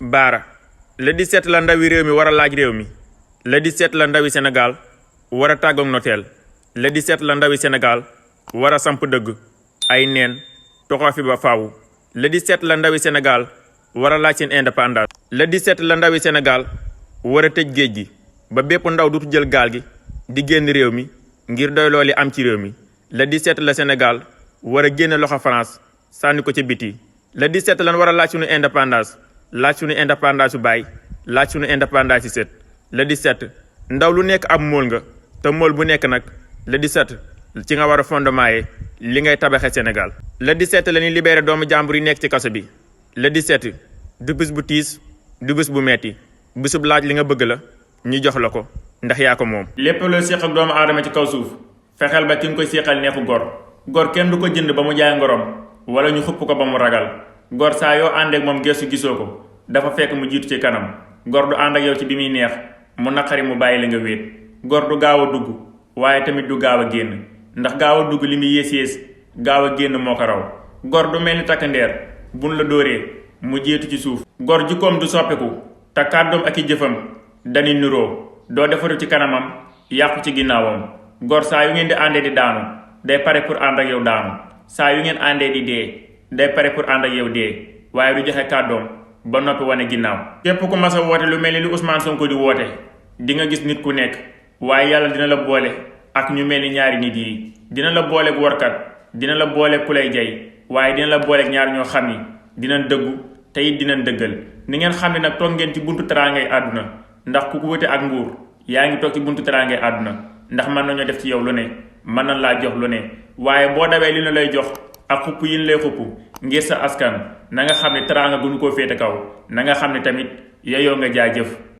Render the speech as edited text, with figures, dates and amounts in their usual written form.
Baara le 17 la ndawi réew mi war a laaj réew mi le 17 la ndawi Sénégal war a tàggoog noteel le 17 la ndawi Sénégal war a samp dëgg ay neen toxoo fi ba faaw le 17 la ndawi Sénégal war a laaj seen indépendance le 17 la ndawi Sénégal war a tëj géej gi ba bépp ndaw dutu jël gaal gi di génn réew mi ngir doy looli am ci réew mi le 17 la Sénégal war a génn loxo France sànni ko ci biti le 17 lan war a laaj sunu indépendance laaj sunu indépendance su baay laaj sunu indépendance ci sët le 17 ndaw lu nekk ab mool nga te mool bu nekk nag le 17 ci nga war a fondement yi li ngay tabaxee Sénégal. le 17 la ñuy libéré doomu jàmbur yi nekk ci kaso bi le 17 du bis bu tiis du bis bu metti bisub laaj li nga bëgg la ñu jox la ko ndax yaa ko moom. lépp loo séq ak doomu aadama ci kaw suuf fexeel ba ki nga koy séqal neexu gor kenn du ko jënd ba mu jaay ngorom wala ñu xupp ko ba mu ragal. gor saa yoo ànd ak moom gestu gisoo ko dafa fekk mu jiitu ci kanam gor du ànd ak yow ci bi muy neex mu naqari mu bàyyi la nga wéet gor du gaaw a dugg waaye tamit du gaaw a génn ndax gaaw a dugg li muy yées gaaw a génn moo ko raw gor du mel ni takk ndeer buñ la dóoree mu jiitu ci suuf. gor jikkoom du soppiku te kàddoom ak i jëfam dañuy niroo doo defaru ci kanamam yàqu ci ginnaawam gor saa yu ngeen di àndee di daanu day pare pour ànd ak yow daanu saa yu ngeen àndee di dee day pare pour ànd ak yow dee waaye du joxe kàddoom ba noppi wane ginnaaw. képp ku mas a woote lu mel ni lu Ousmane Sonko di woote di nga gis nit ku nekk waaye yàlla dina la boole ak ñu mel ni ñaari nit yi dina la booleeg workat dina la booleeg ku lay jay waaye dina la booleeg ñaar ñoo xam ni dinañ dëggu te it dinañ dëggal. ni ngeen xam ne nag toog ngeen ci buntu teraangay àdduna ndax ku ko wute ak nguur yaa ngi toog ci buntu teraangay àdduna ndax mën nañoo def ci yow lu ne mën nañ laa jox lu ne waaye boo dawee li na lay jox ak xupp yi lay xupp ngir sa askan na nga xam ne teraanga gënu koo féete kaw na nga xam ne tamit yeyoo nga jaajëf.